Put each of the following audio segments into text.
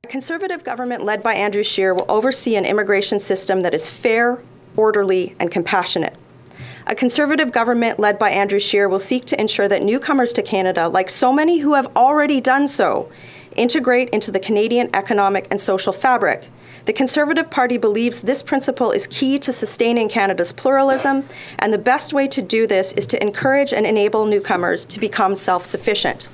A Conservative government led by Andrew Scheer will oversee an immigration system that is fair, orderly, and compassionate. A Conservative government led by Andrew Scheer will seek to ensure that newcomers to Canada, like so many who have already done so, integrate into the Canadian economic and social fabric. The Conservative Party believes this principle is key to sustaining Canada's pluralism, and the best way to do this is to encourage and enable newcomers to become self-sufficient.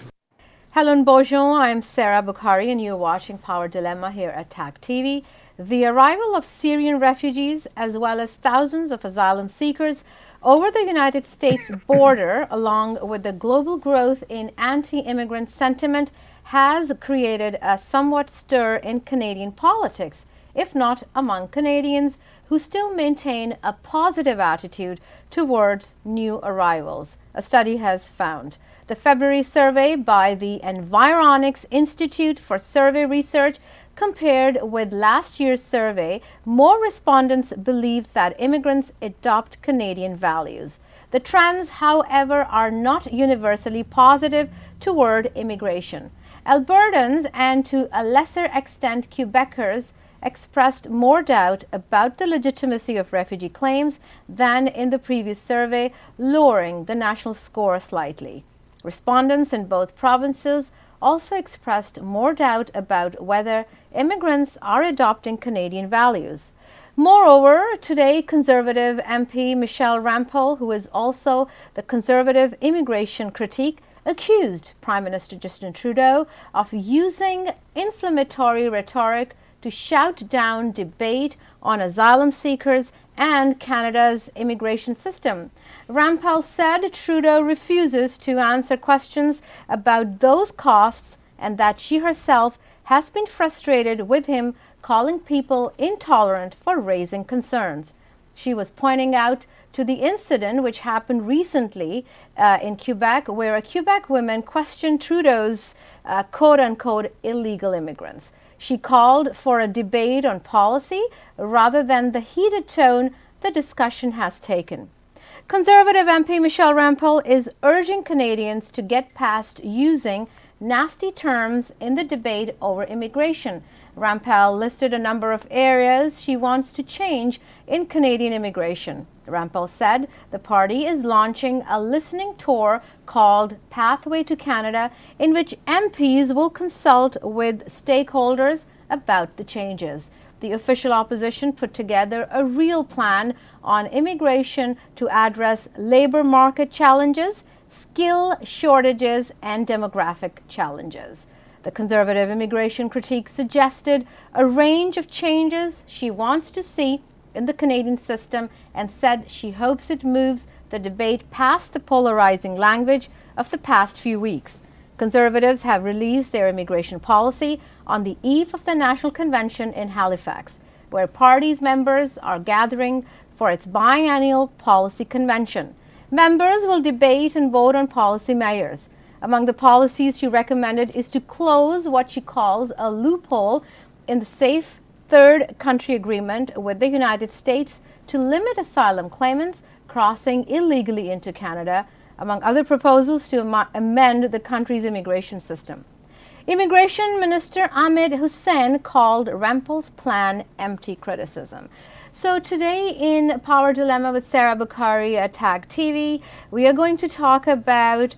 Hello and bonjour, I'm Sarah Bokhari and you're watching Power Dilemma here at TAGTV. The arrival of Syrian refugees as well as thousands of asylum seekers over the United States border, along with the global growth in anti-immigrant sentiment, has created a somewhat stir in Canadian politics, if not among Canadians who still maintain a positive attitude towards new arrivals, a study has found. The February survey by the Environics Institute for Survey Research compared with last year's survey, more respondents believed that immigrants adopt Canadian values. The trends, however, are not universally positive toward immigration. Albertans and to a lesser extent Quebecers expressed more doubt about the legitimacy of refugee claims than in the previous survey, lowering the national score slightly. Respondents in both provinces also expressed more doubt about whether immigrants are adopting Canadian values. Moreover, today Conservative MP Michelle Rempel, who is also the Conservative immigration critique, accused Prime Minister Justin Trudeau of using inflammatory rhetoric to shout down debate on asylum seekers and Canada's immigration system. Rempel said Trudeau refuses to answer questions about those costs and that she herself has been frustrated with him calling people intolerant for raising concerns. She was pointing out to the incident which happened recently in Quebec, where a Quebec woman questioned Trudeau's quote-unquote illegal immigrants. She called for a debate on policy rather than the heated tone the discussion has taken. Conservative MP Michelle Rempel is urging Canadians to get past using nasty terms in the debate over immigration. Rempel listed a number of areas she wants to change in Canadian immigration. Rempel said the party is launching a listening tour called Pathway to Canada, in which MPs will consult with stakeholders about the changes. The official opposition put together a real plan on immigration to address labor market challenges, skill shortages, and demographic challenges. The Conservative immigration critique suggested a range of changes she wants to see in the Canadian system and said she hopes it moves the debate past the polarizing language of the past few weeks. Conservatives have released their immigration policy on the eve of the National Convention in Halifax, where party's members are gathering for its biennial policy convention. Members will debate and vote on policy measures. Among the policies she recommended is to close what she calls a loophole in the safe third country agreement with the United States to limit asylum claimants crossing illegally into Canada, among other proposals to amend the country's immigration system. Immigration Minister Ahmed Hussein called Rempel's plan empty criticism. So today in Power Dilemma with Sarah Bokhari at TAGTV, we are going to talk about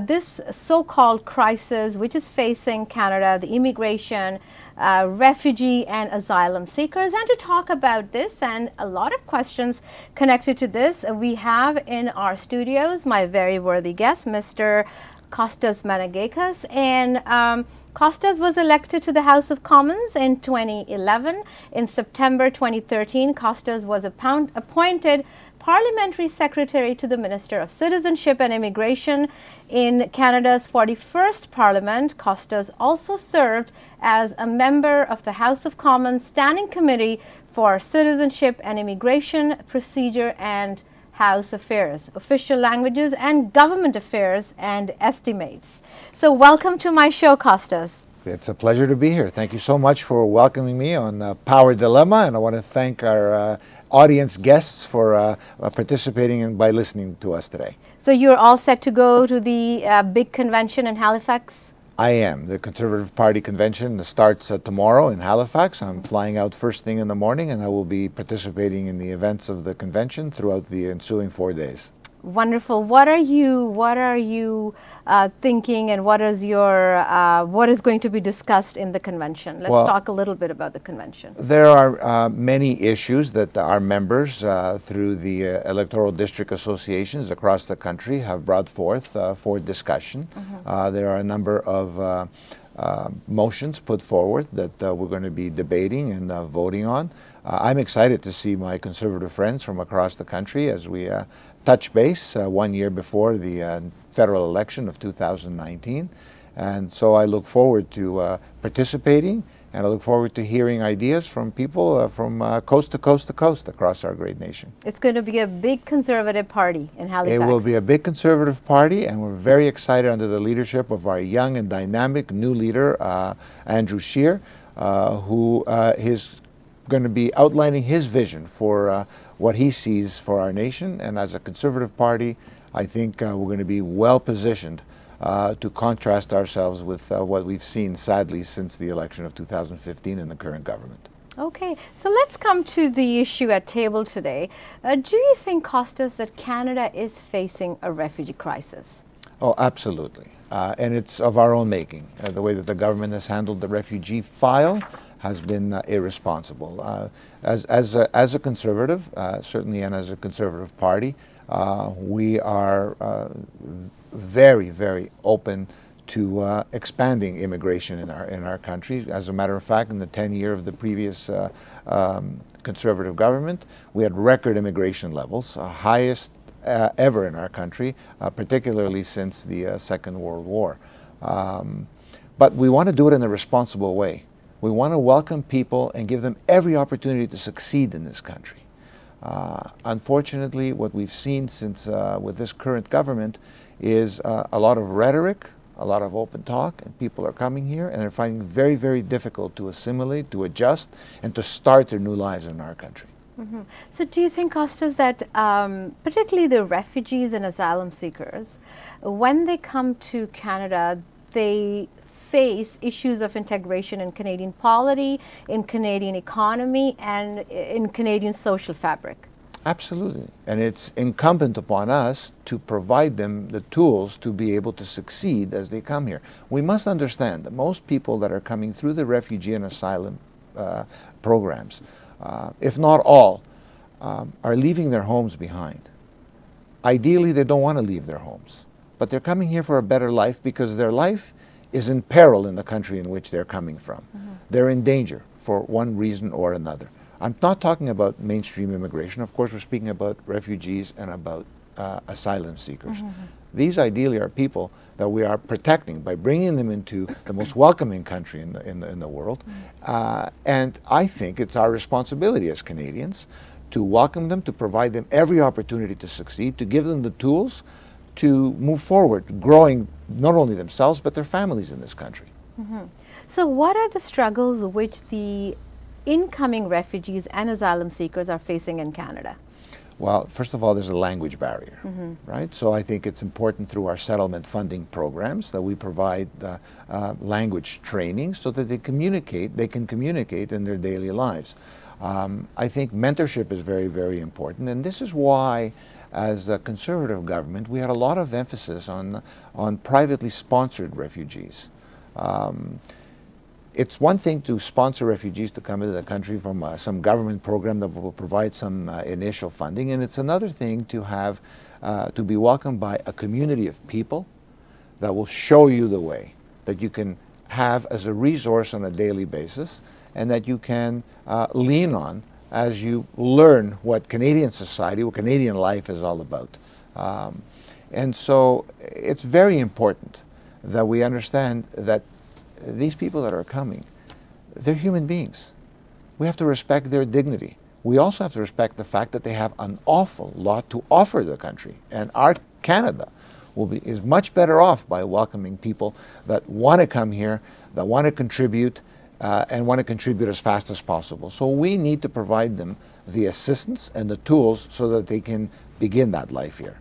this so-called crisis which is facing Canada, the immigration, refugee and asylum seekers. And to talk about this and a lot of questions connected to this, we have in our studios my very worthy guest, Mr. Kostas Managakis, and Kostas was elected to the House of Commons in 2011. In September 2013, Kostas was appointed Parliamentary Secretary to the Minister of Citizenship and Immigration in Canada's 41st Parliament. Kostas also served as a member of the House of Commons Standing Committee for Citizenship and Immigration, Procedure and House Affairs, Official Languages and Government Affairs and Estimates. So welcome to my show, Kostas. It's a pleasure to be here. Thank you so much for welcoming me on Power Dilemma, and I want to thank our audience guests for participating and by listening to us today. So you're all set to go to the big convention in Halifax? I am. The Conservative Party convention starts tomorrow in Halifax. I'm flying out first thing in the morning, and I will be participating in the events of the convention throughout the ensuing 4 days. Wonderful. What are you thinking, and what is going to be discussed in the convention? Let's talk a little bit about the convention. There are many issues that our members through the electoral district associations across the country have brought forth for discussion. There are a number of motions put forward that we're going to be debating and voting on. I'm excited to see my Conservative friends from across the country as we touch base 1 year before the federal election of 2019. And so I look forward to participating, and I look forward to hearing ideas from people from coast to coast to coast across our great nation. It's going to be a big Conservative party in Halifax. It will be a big Conservative party, and we're very excited under the leadership of our young and dynamic new leader, Andrew Scheer, who is going to be outlining his vision for what he sees for our nation. And as a Conservative party, I think we're going to be well positioned to contrast ourselves with what we've seen, sadly, since the election of 2015 in the current government. Okay, so let's come to the issue at table today. Do you think, Costas, that Canada is facing a refugee crisis? Oh, absolutely. And it's of our own making. The way that the government has handled the refugee file has been irresponsible. As a Conservative, certainly, and as a Conservative party, we are very, very open to expanding immigration in our country. As a matter of fact, in the 10 year of the previous Conservative government, we had record immigration levels, highest ever in our country, particularly since the Second World War. But we want to do it in a responsible way. We want to welcome people and give them every opportunity to succeed in this country. Unfortunately, what we've seen since with this current government is a lot of rhetoric, a lot of open talk, and people are coming here and are finding it very, very difficult to assimilate, to adjust, and to start their new lives in our country. So do you think, Costas, that particularly the refugees and asylum seekers, when they come to Canada, they face issues of integration in Canadian polity, in Canadian economy, and in Canadian social fabric? Absolutely. And it's incumbent upon us to provide them the tools to be able to succeed as they come here. We must understand that most people that are coming through the refugee and asylum programs, if not all, are leaving their homes behind. Ideally, they don't want to leave their homes, but they're coming here for a better life because their life is in peril in the country in which they're coming from. They're in danger for one reason or another. I'm not talking about mainstream immigration. Of course, we're speaking about refugees and about asylum seekers. These ideally are people that we are protecting by bringing them into the most welcoming country in the world. And I think it's our responsibility as Canadians to welcome them, to provide them every opportunity to succeed, to give them the tools to move forward, growing not only themselves but their families in this country. So what are the struggles which the incoming refugees and asylum seekers are facing in Canada? Well, first of all, there's a language barrier, right? So I think it's important through our settlement funding programs that we provide language training so that they can communicate in their daily lives. I think mentorship is very, very important, and this is why, as a Conservative government, we had a lot of emphasis on privately sponsored refugees. It's one thing to sponsor refugees to come into the country from some government program that will provide some initial funding, and it's another thing to have to be welcomed by a community of people that will show you the way, that you can have as a resource on a daily basis, and that you can lean on as you learn what Canadian society, what Canadian life is all about. And so it's very important that we understand that these people that are coming, they're human beings. We have to respect their dignity. We also have to respect the fact that they have an awful lot to offer the country. And our Canada is much better off by welcoming people that want to come here, that want to contribute, and want to contribute as fast as possible. So we need to provide them the assistance and the tools so that they can begin that life here.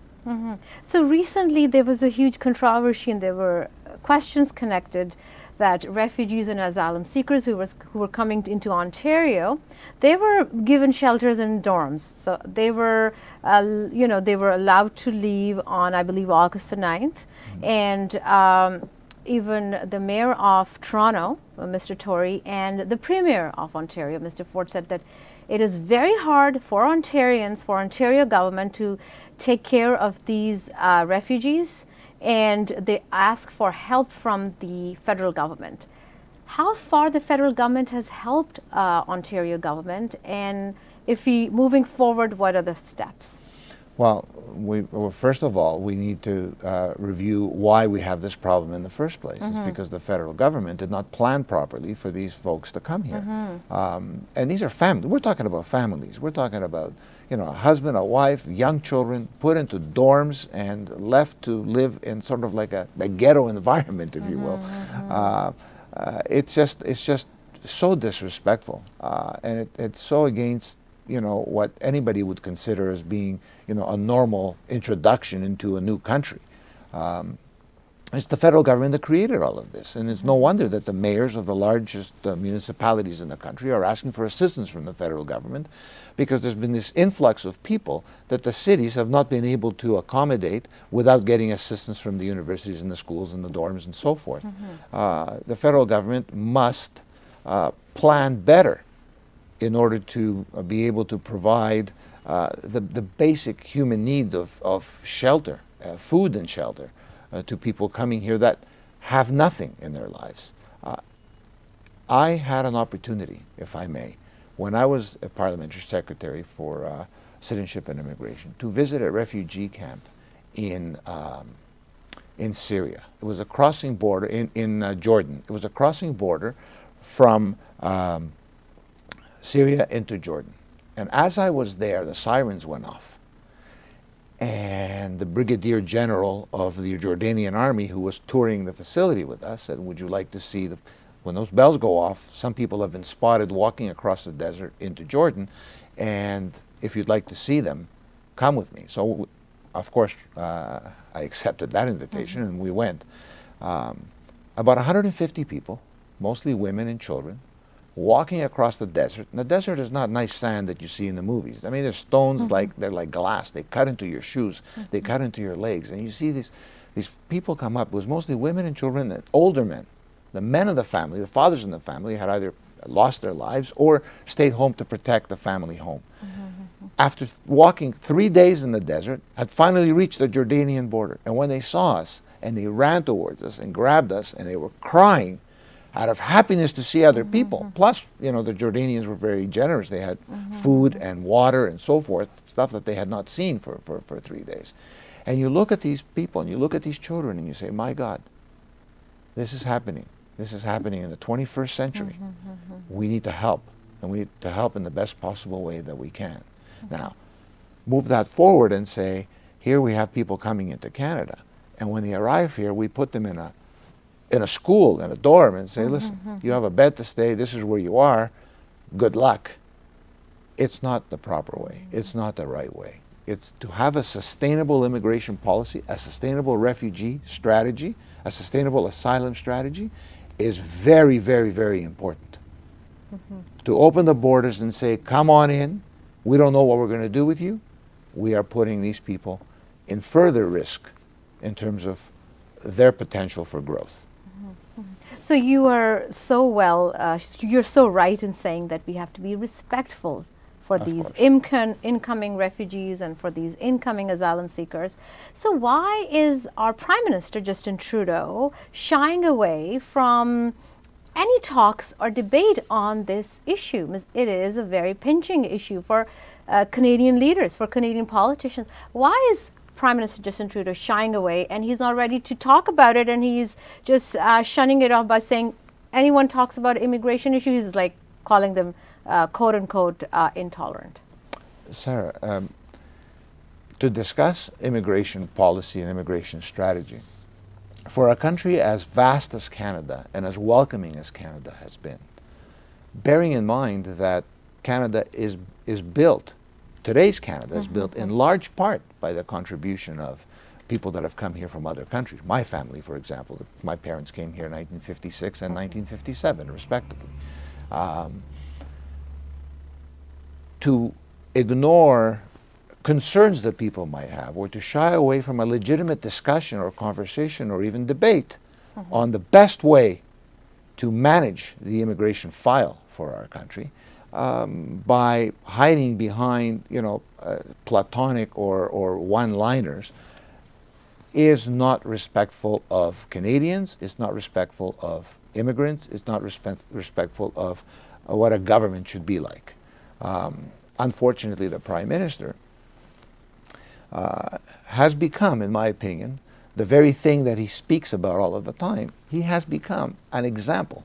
So recently there was a huge controversy, and there were questions connected that refugees and asylum seekers who were coming into Ontario, they were given shelters in dorms. So they were, they were allowed to leave on, I believe, August the 9th. And even the mayor of Toronto, Mr. Tory, and the premier of Ontario, Mr. Ford, said that it is very hard for Ontarians, for Ontario government to take care of these refugees, and they ask for help from the federal government. How far the federal government has helped Ontario government, and if moving forward, what are the steps? Well, first of all, we need to review why we have this problem in the first place. It's because the federal government did not plan properly for these folks to come here. And these are families. We're talking about families. We're talking about, a husband, a wife, young children put into dorms and left to live in sort of like a ghetto environment, if you will. It's just so disrespectful, and it's so against what anybody would consider as being, a normal introduction into a new country. It's the federal government that created all of this, and it's no wonder that the mayors of the largest municipalities in the country are asking for assistance from the federal government, because there's been this influx of people that the cities have not been able to accommodate without getting assistance from the universities and the schools and the dorms and so forth. The federal government must plan better in order to be able to provide the basic human need of shelter, food and shelter, to people coming here that have nothing in their lives. I had an opportunity, if I may, when I was a parliamentary secretary for citizenship and immigration, to visit a refugee camp in Syria. It was a crossing border in Jordan. It was a crossing border from Syria into Jordan. And as I was there, the sirens went off. And the brigadier general of the Jordanian army, who was touring the facility with us, said, would you like to see when those bells go off, some people have been spotted walking across the desert into Jordan, and if you'd like to see them, come with me. So, of course, I accepted that invitation, and we went. About 150 people, mostly women and children, walking across the desert. And the desert is not nice sand that you see in the movies. I mean, there's stones they're like glass. They cut into your shoes. They cut into your legs. And you see these people come up. It was mostly women and children and older men. The men of the family, the fathers in the family, had either lost their lives or stayed home to protect the family home. After walking 3 days in the desert, had finally reached the Jordanian border. And when they saw us, and they ran towards us and grabbed us, and they were crying out of happiness to see other people. Plus, the Jordanians were very generous. They had food and water and so forth, stuff that they had not seen for 3 days. And you look at these people and you look at these children and you say, my God, this is happening. This is happening in the 21st century. We need to help, and we need to help in the best possible way that we can. Now, move that forward and say, here we have people coming into Canada, and when they arrive here, we put them in a school, in a dorm, and say, listen, you have a bed to stay, this is where you are, good luck. It's not the proper way. It's not the right way. It's to have a sustainable immigration policy, a sustainable refugee strategy, a sustainable asylum strategy is very, very, very important. To open the borders and say, come on in, we don't know what we're going to do with you, we are putting these people in further risk in terms of their potential for growth. So you are you're so right in saying that we have to be respectful for these incoming refugees and for these incoming asylum seekers. So why is our Prime Minister, Justin Trudeau, shying away from any talks or debate on this issue? It is a very pinching issue for Canadian leaders, for Canadian politicians. Why is Prime Minister Justin Trudeau shying away, and he's not ready to talk about it, and he's just shunning it off by saying anyone talks about immigration issues, he's like calling them quote-unquote intolerant? Sarah, to discuss immigration policy and immigration strategy, for a country as vast as Canada and as welcoming as Canada has been, bearing in mind that Canada is built, today's Canada is built in large part by the contribution of people that have come here from other countries. My family, for example, my parents came here in 1956 and 1957, respectively. To ignore concerns that people might have, or to shy away from a legitimate discussion or conversation or even debate on the best way to manage the immigration file for our country, by hiding behind, platonic or one-liners, is not respectful of Canadians, is not respectful of immigrants, is not respectful of what a government should be like. Unfortunately, the Prime Minister has become, in my opinion, the very thing that he speaks about all of the time. He has become an example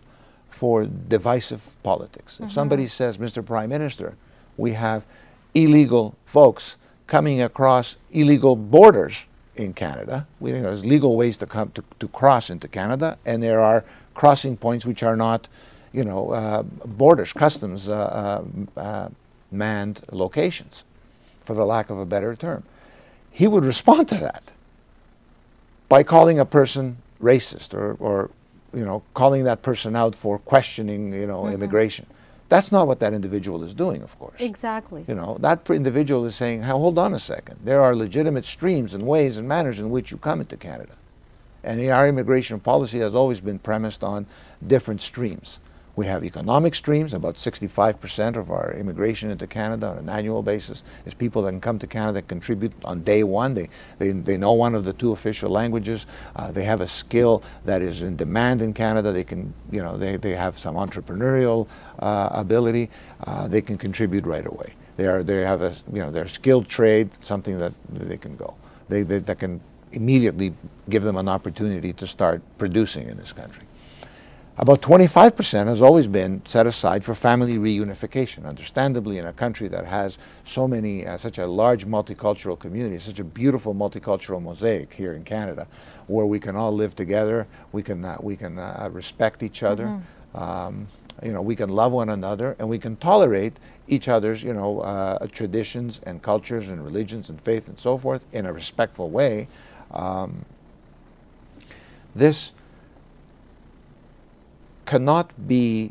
for divisive politics. If somebody says, Mr. Prime Minister, we have illegal folks coming across illegal borders in Canada, there's legal ways to come to cross into Canada, and there are crossing points which are not, borders, customs, manned locations, for the lack of a better term. He would respond to that by calling a person racist or calling that person out for questioning, immigration. That's not what that individual is doing, of course. Exactly. That individual is saying, hold on a second. There are legitimate streams and ways and manners in which you come into Canada. And our immigration policy has always been premised on different streams. We have economic streams. About 65% of our immigration into Canada on an annual basis is people that can come to Canada, contribute on day one. They know one of the two official languages. They have a skill that is in demand in Canada. They can, they have some entrepreneurial ability. They can contribute right away. They have a, their skilled trade, something that they can go. That can immediately give them an opportunity to start producing in this country. About 25% has always been set aside for family reunification. Understandably, in a country that has so many, such a large multicultural community, such a beautiful multicultural mosaic here in Canada, where we can all live together, we can respect each other, we can love one another, and we can tolerate each other's, traditions and cultures and religions and faith and so forth in a respectful way. This cannot be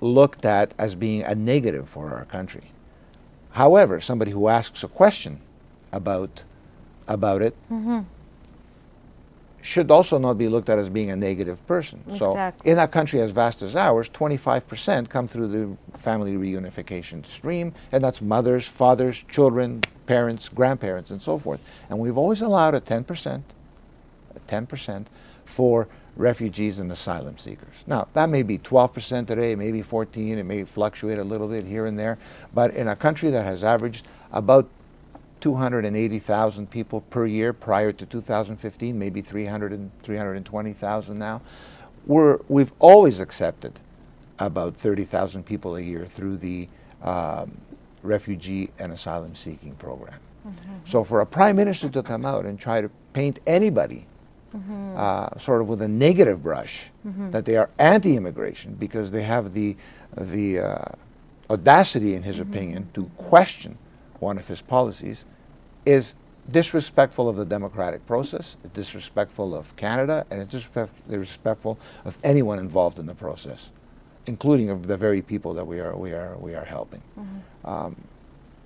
looked at as being a negative for our country. However, somebody who asks a question about it should also not be looked at as being a negative person. Exactly. So in a country as vast as ours, 25% come through the family reunification stream, and that's mothers, fathers, children, parents, grandparents, and so forth. And we've always allowed a 10% for refugees and asylum seekers. Now, that may be 12% today, maybe 14%, it may fluctuate a little bit here and there, but in a country that has averaged about 280,000 people per year prior to 2015, maybe 320,000 now, we've always accepted about 30,000 people a year through the refugee and asylum seeking program. So for a prime minister to come out and try to paint anybody sort of with a negative brush, that they are anti-immigration because they have the audacity, in his opinion, to question one of his policies, is disrespectful of the democratic process, it's disrespectful of Canada, and it's disrespectful of anyone involved in the process, including of the very people that we are helping.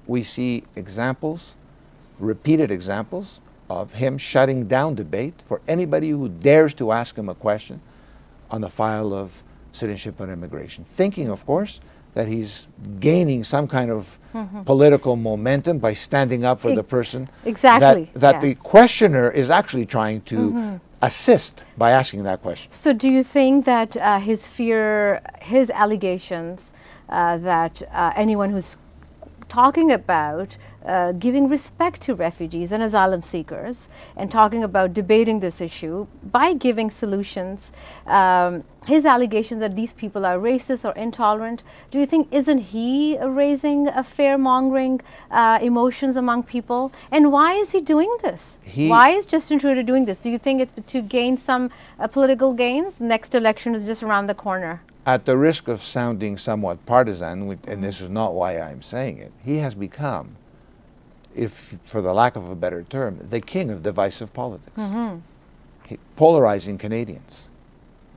We see examples, repeated examples, of him shutting down debate for anybody who dares to ask him a question on the file of citizenship and immigration, thinking, of course, that he's gaining some kind of political momentum by standing up for the person that the questioner is actually trying to assist by asking that question. So do you think that his allegations that anyone who's talking about giving respect to refugees and asylum seekers and talking about debating this issue by giving solutions, his allegations that these people are racist or intolerant, do you think, isn't he raising a fear-mongering emotions among people? And why is he doing this? Why is Justin Trudeau doing this? Do you think it's to gain some political gains? The next election is just around the corner. At the risk of sounding somewhat partisan, and this is not why I'm saying it, he has become if, for the lack of a better term, the king of divisive politics, polarizing Canadians.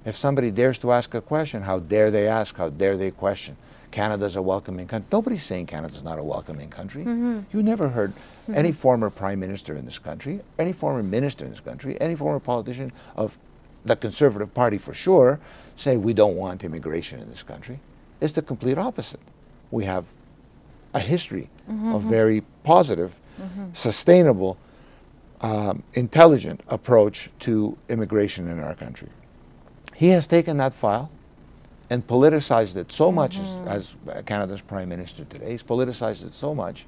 If somebody dares to ask a question, how dare they ask, how dare they question? Canada's a welcoming country. Nobody's saying Canada's not a welcoming country. You never heard any former prime minister in this country, any former minister in this country, any former politician of the Conservative Party for sure, say we don't want immigration in this country. It's the complete opposite. We have a history of very positive, sustainable, intelligent approach to immigration in our country. He has taken that file and politicized it so much as Canada's Prime Minister today. He's politicized it so much,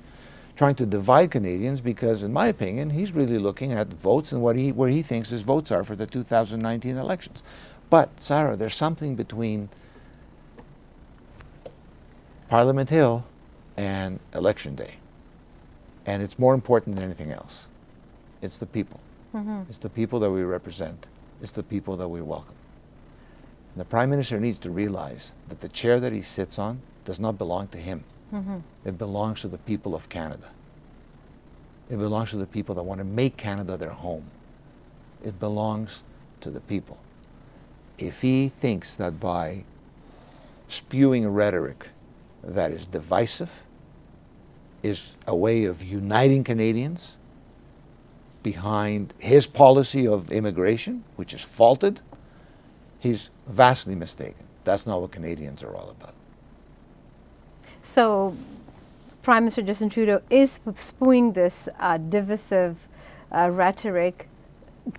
trying to divide Canadians because, in my opinion, he's really looking at votes and where he thinks his votes are for the 2019 elections. But, Sarah, there's something between Parliament Hill and Election Day. And it's more important than anything else. It's the people. It's the people that we represent. It's the people that we welcome. And the Prime Minister needs to realize that the chair that he sits on does not belong to him. It belongs to the people of Canada. It belongs to the people that want to make Canada their home. It belongs to the people. If he thinks that by spewing a rhetoric that is divisive is a way of uniting Canadians behind his policy of immigration, which is faulted, he's vastly mistaken. That's not what Canadians are all about. So, Prime Minister Justin Trudeau is spewing this divisive rhetoric.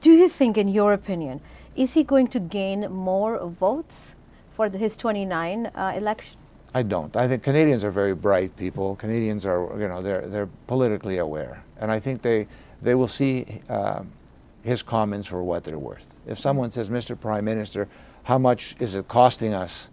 Do you think, in your opinion, is he going to gain more votes for his 29 election? I don't. I think Canadians are very bright people. Canadians are, you know, they're politically aware, and I think they will see his comments for what they're worth. If someone says, "Mr. Prime Minister, how much is it costing us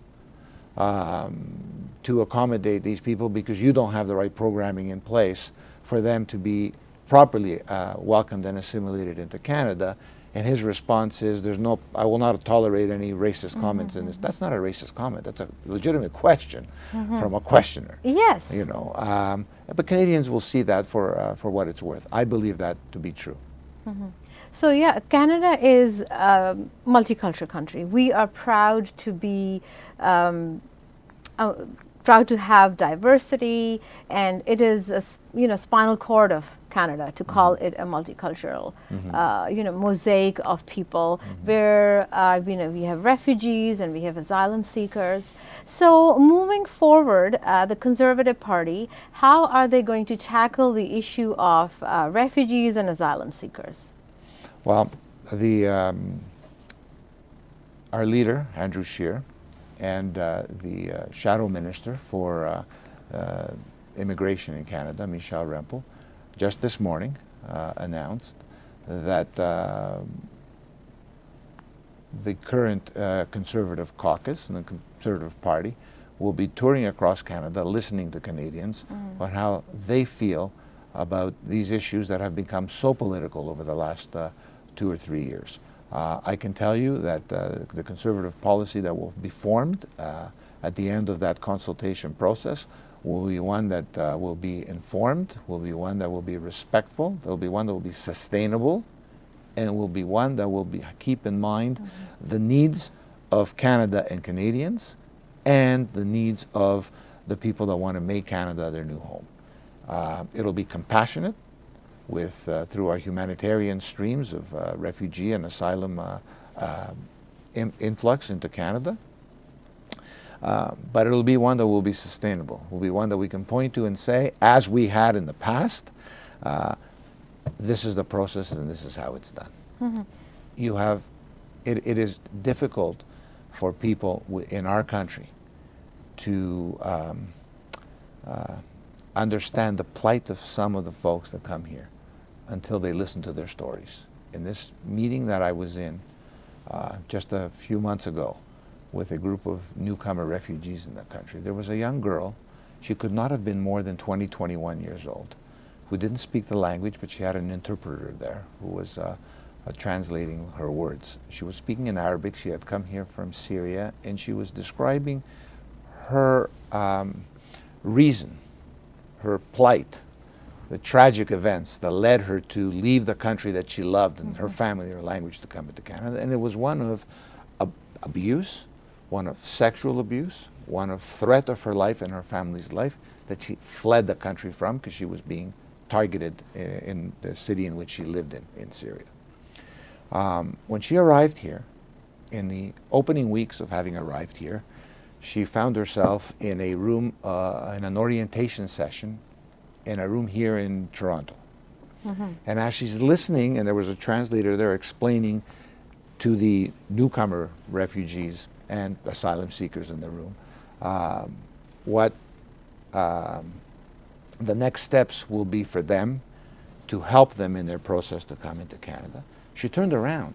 to accommodate these people because you don't have the right programming in place for them to be properly welcomed and assimilated into Canada?" And his response is, I will not tolerate any racist comments in this. That's not a racist comment. That's a legitimate question from a questioner. Yes. You know, but Canadians will see that for what it's worth. I believe that to be true. So yeah, Canada is a multicultural country. We are proud to be proud to have diversity, and it is a spinal cord of Canada to call it a multicultural mosaic of people where we have refugees and we have asylum seekers. So moving forward, the Conservative Party, how are they going to tackle the issue of refugees and asylum seekers? Well, our leader, Andrew Scheer, and the Shadow Minister for Immigration in Canada, Michelle Rempel, just this morning announced that the current Conservative caucus and the Conservative Party will be touring across Canada, listening to Canadians on how they feel about these issues that have become so political over the last 2 or 3 years. I can tell you that the Conservative policy that will be formed at the end of that consultation process will be one that will be informed, will be one that will be respectful, there will be one that will be sustainable, and will be one that will keep in mind the needs of Canada and Canadians and the needs of the people that want to make Canada their new home. It'll be compassionate with through our humanitarian streams of refugee and asylum influx into Canada. But it'll be one that will be sustainable. Will be one that we can point to and say, as we had in the past, this is the process and this is how it's done. You have, it is difficult for people in our country to understand the plight of some of the folks that come here until they listen to their stories. In this meeting that I was in just a few months ago with a group of newcomer refugees in the country, there was a young girl, she could not have been more than 20, 21 years old, who didn't speak the language, but she had an interpreter there who was translating her words. She was speaking in Arabic. She had come here from Syria, and she was describing her reason, her plight the tragic events that led her to leave the country that she loved and her family, her language, to come into Canada. And it was one of abuse, one of sexual abuse, one of threat of her life and her family's life that she fled the country from because she was being targeted in the city in which she lived in Syria. When she arrived here, in the opening weeks of having arrived here, she found herself in a room, in an orientation session, in a room here in Toronto. And as she's listening, and there was a translator there explaining to the newcomer refugees and asylum seekers in the room what the next steps will be for them to help them in their process to come into Canada, she turned around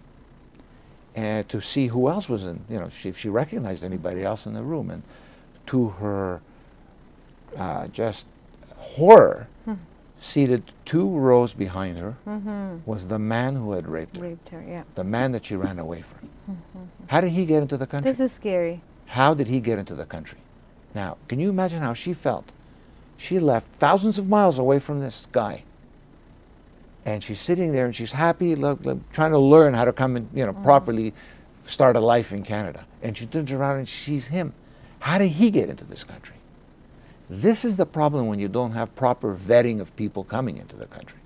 and to see who else was in, if she recognized anybody else in the room. And to her just horror, seated 2 rows behind her was the man who had raped her. Yeah. The man that she ran away from. How did he get into the country? This is scary. How did he get into the country? Now, can you imagine how she felt? She left thousands of miles away from this guy. And she's sitting there and she's happy, trying to learn how to come and, properly start a life in Canada. And she turns around and she sees him. How did he get into this country? This is the problem when you don't have proper vetting of people coming into the country.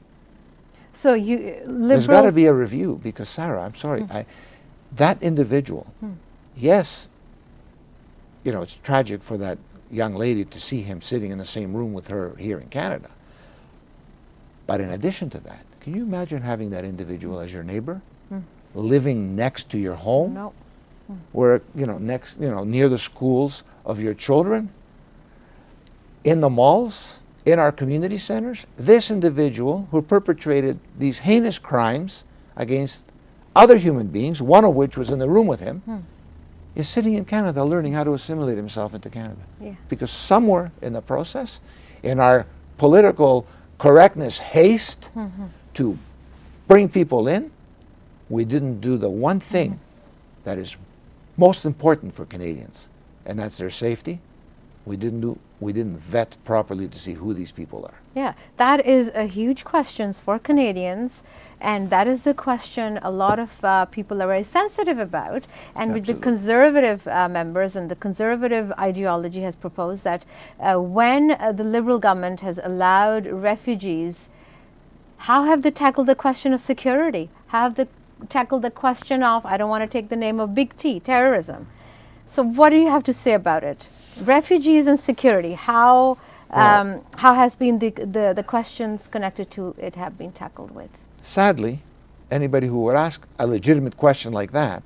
So liberals... There's got to be a review because, Sarah, I'm sorry, that individual, yes, it's tragic for that young lady to see him sitting in the same room with her here in Canada. But in addition to that, can you imagine having that individual as your neighbor, living next to your home, No. where next, near the schools of your children, in the malls, in our community centers? This individual who perpetrated these heinous crimes against other human beings, one of which was in the room with him, is sitting in Canada learning how to assimilate himself into Canada. Yeah. Because somewhere in the process, in our political correctness haste to bring people in, we didn't do the one thing that is most important for Canadians, and that's their safety. We didn't vet properly to see who these people are. Yeah, that is a huge question for Canadians, and that is a question a lot of people are very sensitive about. And with the conservative members and the conservative ideology has proposed that when the Liberal government has allowed refugees, how have they tackled the question of security? How have they tackled the question of, I don't want to take the name of Big T, terrorism? So what do you have to say about it? Refugees and security, how has been the questions connected to it have been tackled with? Sadly, anybody who would ask a legitimate question like that,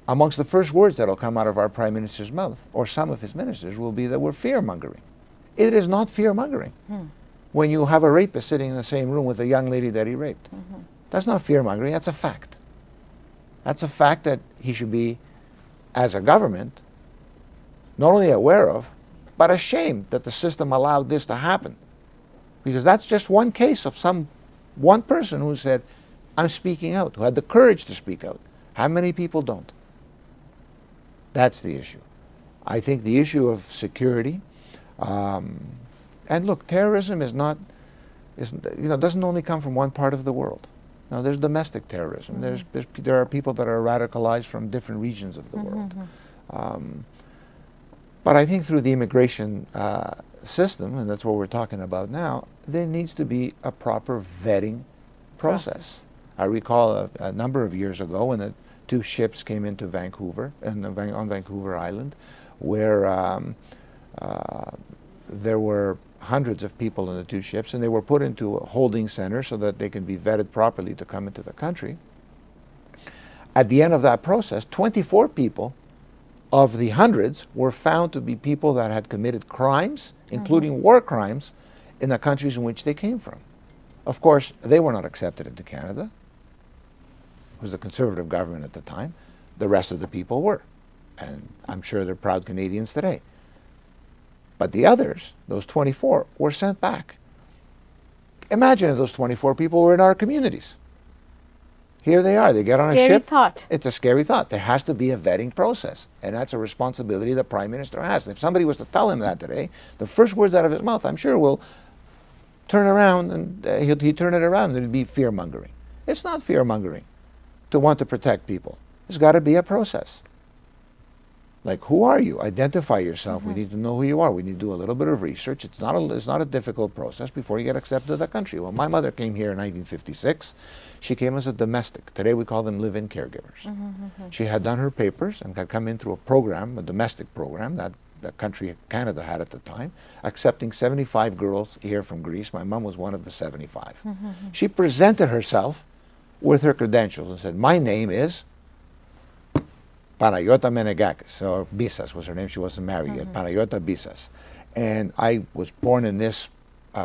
amongst the first words that will come out of our Prime Minister's mouth, or some of his ministers, will be that we're fear-mongering. It is not fear-mongering when you have a rapist sitting in the same room with a young lady that he raped. That's not fear-mongering, that's a fact. That's a fact that he should be, as a government, not only aware of, but ashamed that the system allowed this to happen. Because that's just one case of one person who said, I'm speaking out, who had the courage to speak out. How many people don't? That's the issue. I think the issue of security, and look, terrorism doesn't only come from one part of the world. Now, there's domestic terrorism. There are people that are radicalized from different regions of the world. But I think through the immigration system, and that's what we're talking about now, there needs to be a proper vetting process. I recall a number of years ago when the 2 ships came into Vancouver, on Vancouver Island, where there were hundreds of people in the 2 ships, and they were put into a holding center so that they can be vetted properly to come into the country. At the end of that process, 24 people of the hundreds were found to be people that had committed crimes, including war crimes, in the countries in which they came from. Of course, they were not accepted into Canada. It was a conservative government at the time. The rest of the people were. And I'm sure they're proud Canadians today. But the others, those 24, were sent back. Imagine if those 24 people were in our communities. Here they are. They get on a ship. Scary thought. It's a scary thought. There has to be a vetting process, and that's a responsibility the Prime Minister has. If somebody was to tell him that today, the first words out of his mouth, I'm sure, will turn around and he'd turn it around and it'd be fear-mongering. It's not fear-mongering to want to protect people. There's got to be a process. Like, who are you? Identify yourself. We need to know who you are. We need to do a little bit of research. It's not a difficult process before you get accepted to the country. Well, my mother came here in 1956. She came as a domestic. Today we call them live-in caregivers. She had done her papers and had come in through a program, a domestic program that the country, Canada, had at the time, accepting 75 girls here from Greece. My mom was one of the 75. She presented herself with her credentials and said, my name is Panayota Menegakis, or Bisas was her name. She wasn't married yet. Panayota Bisas. And I was born in this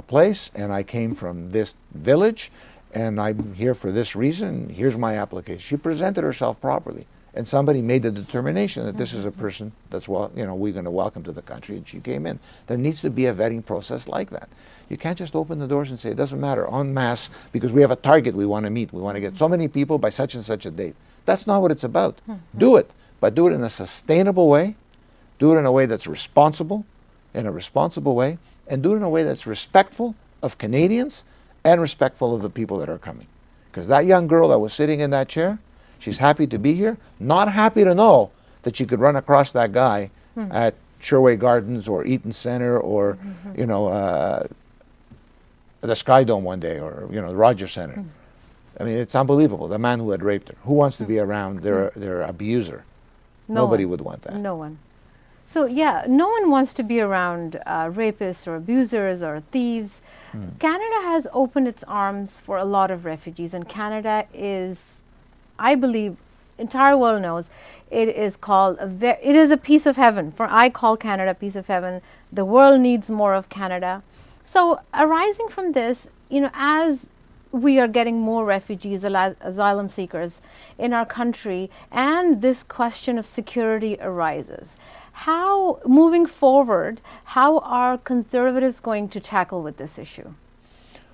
place, and I came from this village, and I'm here for this reason. Here's my application. She presented herself properly, and somebody made the determination that this is a person that's, well, you know, we're going to welcome to the country, and she came in. There needs to be a vetting process like that. You can't just open the doors and say, it doesn't matter, en masse, because we have a target we want to meet. We want to get so many people by such and such a date. That's not what it's about. Do it. But do it in a sustainable way, do it in a way that's responsible, and do it in a way that's respectful of Canadians and respectful of the people that are coming. Because that young girl that was sitting in that chair, she's happy to be here, not happy to know that she could run across that guy at Sherway Gardens or Eaton Center or, you know, the Sky Dome one day, or, you know, the Rogers Center. I mean, it's unbelievable, the man who had raped her. Who wants to be around their abuser? Nobody would want that. No one. So yeah, no one wants to be around rapists or abusers or thieves. Canada has opened its arms for a lot of refugees, and Canada is, I believe, entire world knows, it is called it is a piece of heaven. I call Canada a piece of heaven. The world needs more of Canada. So arising from this, you know, as we are getting more refugees, asylum seekers in our country, and this question of security arises. How, moving forward, how are Conservatives going to tackle with this issue?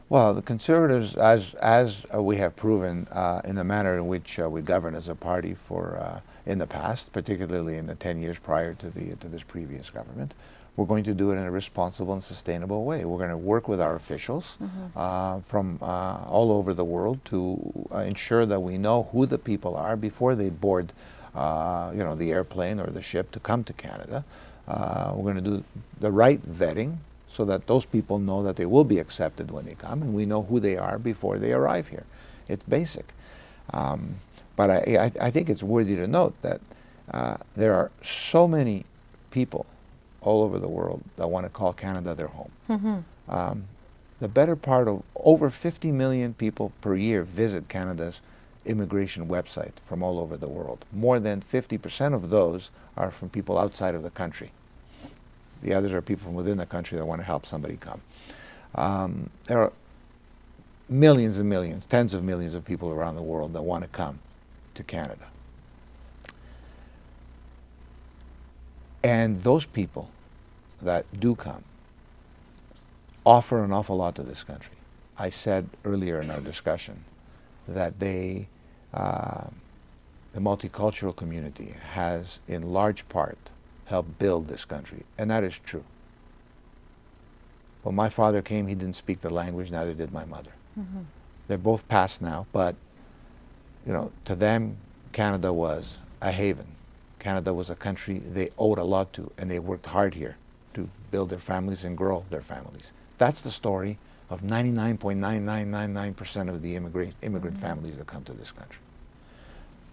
Well, the Conservatives, as we have proven in the manner in which we govern as a party for in the past, particularly in the 10 years prior to this previous government, we're going to do it in a responsible and sustainable way. We're going to work with our officials from all over the world to ensure that we know who the people are before they board, you know, the airplane or the ship to come to Canada. We're going to do the right vetting so that those people know that they will be accepted when they come, and we know who they are before they arrive here. It's basic. But I think it's worthy to note that there are so many people all over the world that want to call Canada their home. The better part of over 50 million people per year visit Canada's immigration website from all over the world. More than 50% of those are from people outside of the country. The others are people from within the country that want to help somebody come. There are millions and millions, tens of millions of people around the world that want to come to Canada. And those people that do come offer an awful lot to this country. I said earlier in our discussion that the multicultural community has in large part helped build this country, and that is true. When my father came, he didn't speak the language, neither did my mother. They're both passed now, but you know, to them, Canada was a haven. Canada was a country they owed a lot to, and they worked hard here to build their families and grow their families. That's the story of 99.9999% of the immigrant families that come to this country.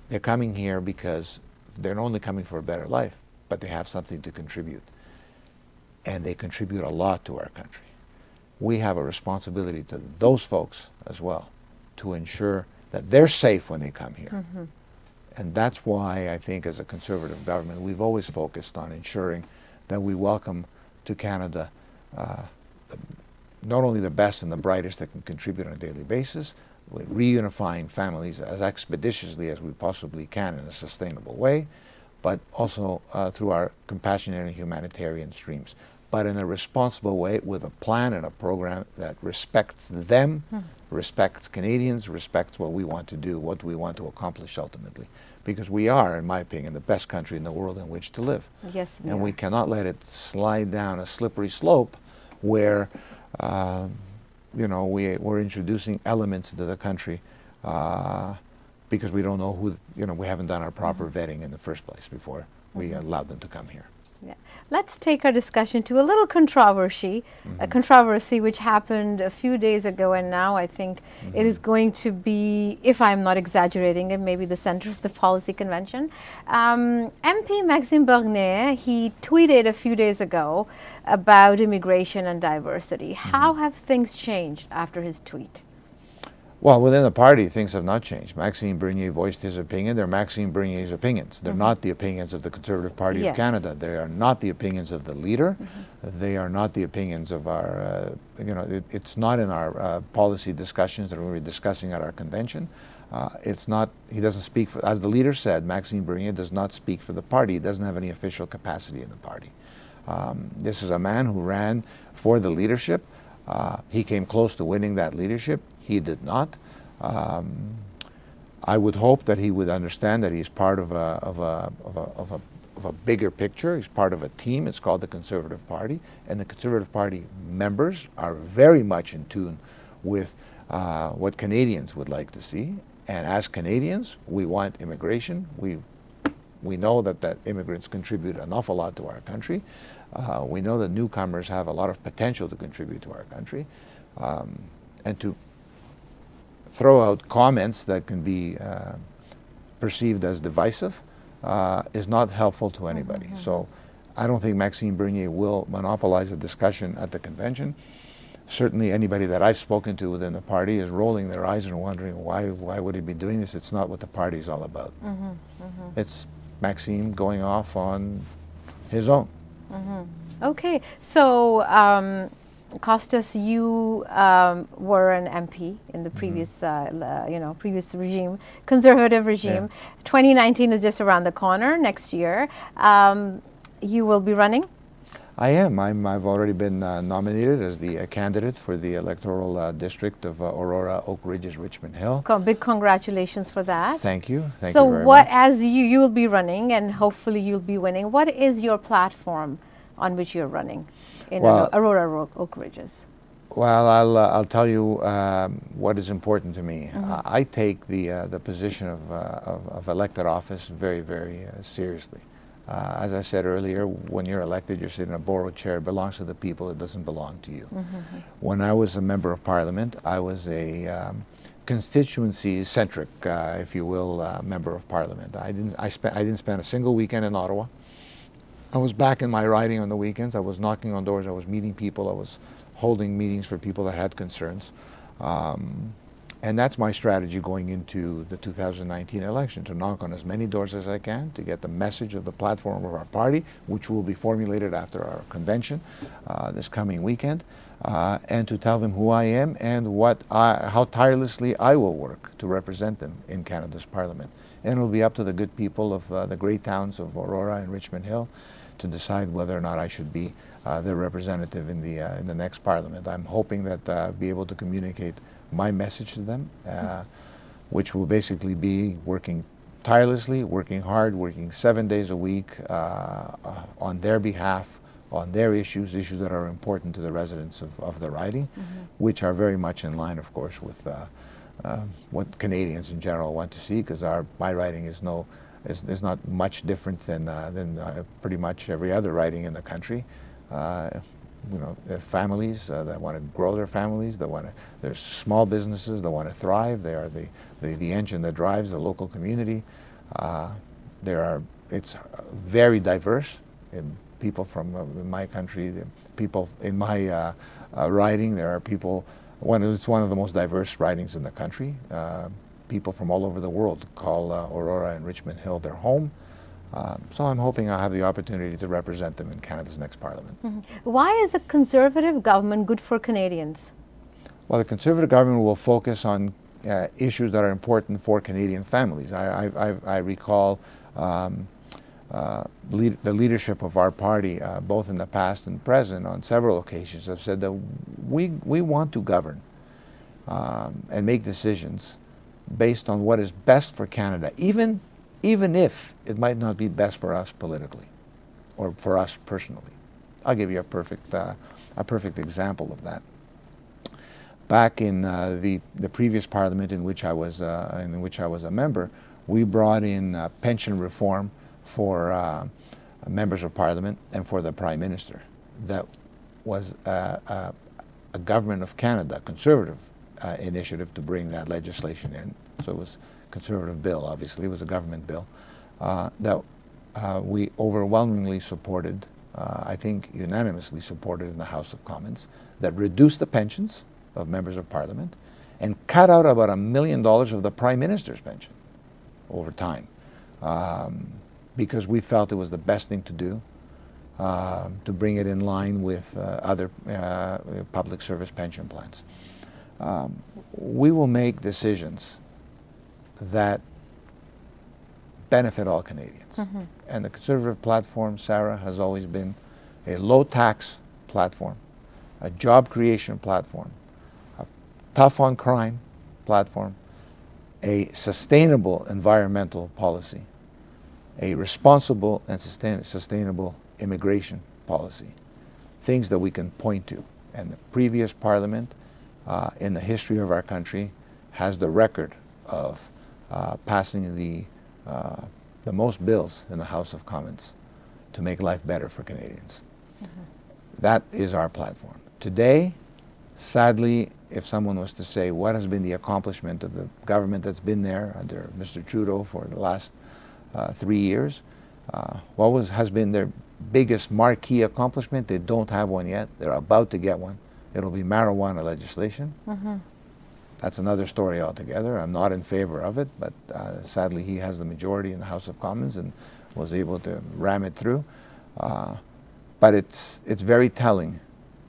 They're coming here because they're not only coming for a better life, but they have something to contribute. And they contribute a lot to our country. We have a responsibility to those folks as well to ensure that they're safe when they come here. And that's why I think as a Conservative government, we've always focused on ensuring that we welcome to Canada not only the best and the brightest that can contribute on a daily basis, with reunifying families as expeditiously as we possibly can in a sustainable way, but also through our compassionate and humanitarian streams, but in a responsible way with a plan and a program that respects them, respects Canadians, respects what we want to do, what we want to accomplish ultimately. Because we are, in my opinion, the best country in the world in which to live. Yes, we and are. we cannot let it slide down a slippery slope where we're introducing elements into the country because we don't know who, we haven't done our proper vetting in the first place before we allowed them to come here. Yeah. Let's take our discussion to a little controversy, a controversy which happened a few days ago, and now I think it is going to be, if I'm not exaggerating it, maybe the center of the policy convention. MP Maxime Bernier, he tweeted a few days ago about immigration and diversity. How have things changed after his tweet? Well, within the party, things have not changed. Maxime Bernier voiced his opinion. They're Maxime Bernier's opinions. They're not the opinions of the Conservative Party of Canada. They are not the opinions of the leader. They are not the opinions of our, it's not in our policy discussions that we're discussing at our convention. It's not, he doesn't speak for, as the leader said, Maxime Bernier does not speak for the party. He doesn't have any official capacity in the party. This is a man who ran for the leadership. He came close to winning that leadership. He did not. I would hope that he would understand that he's part of a bigger picture. He's part of a team. It's called the Conservative Party, and the Conservative Party members are very much in tune with what Canadians would like to see. And as Canadians, we want immigration. We know that immigrants contribute an awful lot to our country. We know that newcomers have a lot of potential to contribute to our country, and to throw out comments that can be perceived as divisive is not helpful to anybody. So I don't think Maxime Bernier will monopolize the discussion at the convention. Certainly anybody that I've spoken to within the party is rolling their eyes and wondering why would he be doing this? It's not what the party is all about. It's Maxime going off on his own. Okay, so Costas, you were an MP in the previous, previous regime, conservative regime. 2019 is just around the corner. Next year, you will be running. I am. I've already been nominated as the candidate for the electoral district of Aurora, Oak Ridges, Richmond Hill. Big congratulations for that. Thank you. Thank you very much. So as you will be running, and hopefully you'll be winning, what is your platform on which you're running in Aurora, Oak Ridges? Well, I'll tell you what is important to me. I take the position of elected office very, very seriously. As I said earlier, when you're elected, you're sitting in a borrowed chair. It belongs to the people. It doesn't belong to you. When I was a member of Parliament, I was a constituency-centric, if you will, member of Parliament. I didn't spend a single weekend in Ottawa. I was back in my riding on the weekends. I was knocking on doors. I was meeting people. I was holding meetings for people that had concerns. And that's my strategy going into the 2019 election, to knock on as many doors as I can, to get the message of the platform of our party, which will be formulated after our convention this coming weekend, and to tell them who I am and how tirelessly I will work to represent them in Canada's Parliament. And it will be up to the good people of the great towns of Aurora and Richmond Hill to decide whether or not I should be their representative in the next Parliament. I'm hoping that I'll be able to communicate my message to them, which will basically be working tirelessly, working hard, working 7 days a week on their behalf, on their issues that are important to the residents of the riding, which are very much in line, of course, with what Canadians in general want to see, because my riding is not much different than pretty much every other riding in the country. Families that want to grow their families, there's small businesses that want to thrive. They are the engine that drives the local community. It's very diverse. People from my country, people in my riding, there are people. It's one of the most diverse ridings in the country. People from all over the world call Aurora and Richmond Hill their home. So I'm hoping I'll have the opportunity to represent them in Canada's next Parliament. Why is a Conservative government good for Canadians? Well, the Conservative government will focus on issues that are important for Canadian families. I recall the leadership of our party, both in the past and present, on several occasions have said that we want to govern and make decisions based on what is best for Canada, even if it might not be best for us politically or for us personally. I'll give you a perfect example of that. Back in the previous parliament in which I was a member, we brought in pension reform for members of parliament and for the prime minister. That was a government of Canada, conservative initiative to bring that legislation in. So it was a conservative bill, obviously. It was a government bill that we overwhelmingly supported, I think unanimously supported in the House of Commons, that reduced the pensions of members of parliament and cut out about $1 million of the prime minister's pension over time, because we felt it was the best thing to do to bring it in line with other public service pension plans. We will make decisions that benefit all Canadians. Mm-hmm. And the Conservative platform, Sarah, has always been a low-tax platform, a job creation platform, a tough on crime platform, a sustainable environmental policy, a responsible and sustainable immigration policy, things that we can point to. And the previous parliament in the history of our country has the record of passing the most bills in the House of Commons to make life better for Canadians. Mm-hmm. That is our platform. Today, sadly, if someone was to say what has been the accomplishment of the government that's been there under Mr. Trudeau for the last 3 years, what has been their biggest marquee accomplishment? They don't have one yet. They're about to get one. It'll be marijuana legislation. Mm-hmm. That's another story altogether. I'm not in favor of it, but sadly he has the majority in the House of Commons and was able to ram it through. But it's very telling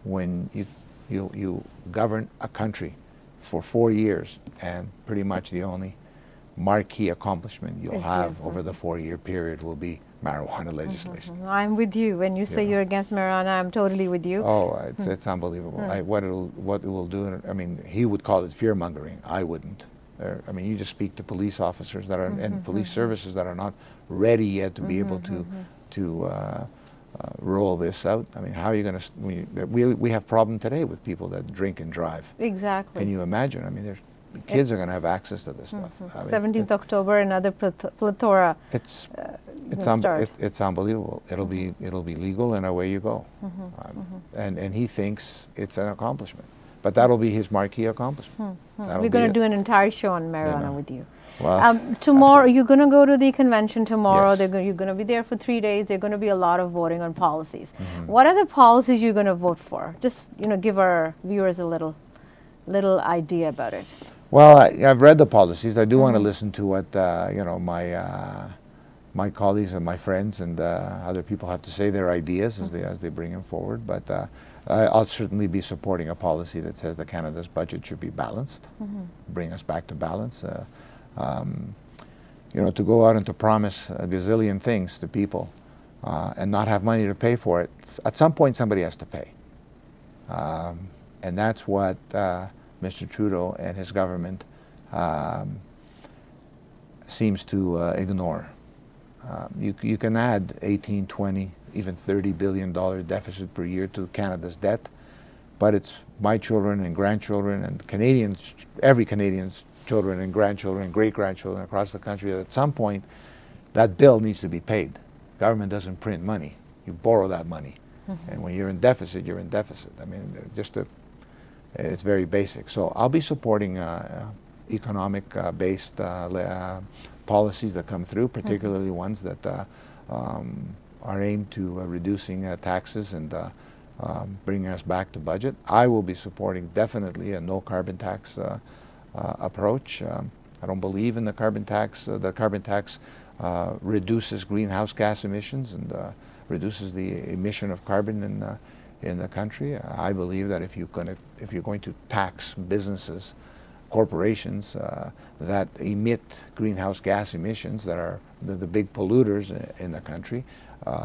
when you govern a country for 4 years and pretty much the only marquee accomplishment you'll have over the 4-year period will be marijuana legislation. Mm-hmm. I'm with you. When you say you're against marijuana, I'm totally with you. Oh, it's unbelievable. What it will do, I mean, he would call it fear-mongering. I wouldn't. I mean, you just speak to police officers that are, and police services that are not ready yet to be able to roll this out. I mean, how are you going to, we have problem today with people that drink and drive. Exactly. Can you imagine? I mean, kids are going to have access to this stuff. I mean, 17th October, another plethora. It's unbelievable. It'll be legal and away you go. And he thinks it's an accomplishment, but that'll be his marquee accomplishment. We're going to do an entire show on marijuana with you. Well, tomorrow, you're going to go to the convention tomorrow. Yes. You're going to be there for 3 days. There's going to be a lot of voting on policies. What are the policies you're going to vote for? Just give our viewers a little idea about it. Well, I've read the policies. I do want to listen to what my colleagues and my friends and other people have to say, their ideas as they bring them forward. But I'll certainly be supporting a policy that says that Canada's budget should be balanced, bring us back to balance. To go out and to promise a gazillion things to people and not have money to pay for it, at some point somebody has to pay. And that's what Mr. Trudeau and his government seems to ignore. You can add 18, 20, even $30 billion deficit per year to Canada's debt, but it's my children and grandchildren and Canadians, every Canadian's children and grandchildren and great-grandchildren across the country, that at some point that bill needs to be paid. Government doesn't print money. You borrow that money. And when you're in deficit, you're in deficit. I mean, it's very basic. So I'll be supporting economic-based policies that come through, particularly ones that are aimed to reducing taxes and bringing us back to budget. I will be supporting definitely a no carbon tax approach. I don't believe in the carbon tax. The carbon tax reduces greenhouse gas emissions and reduces the emission of carbon in the country. I believe that if you're going to tax businesses, corporations that emit greenhouse gas emissions, that are the big polluters in the country,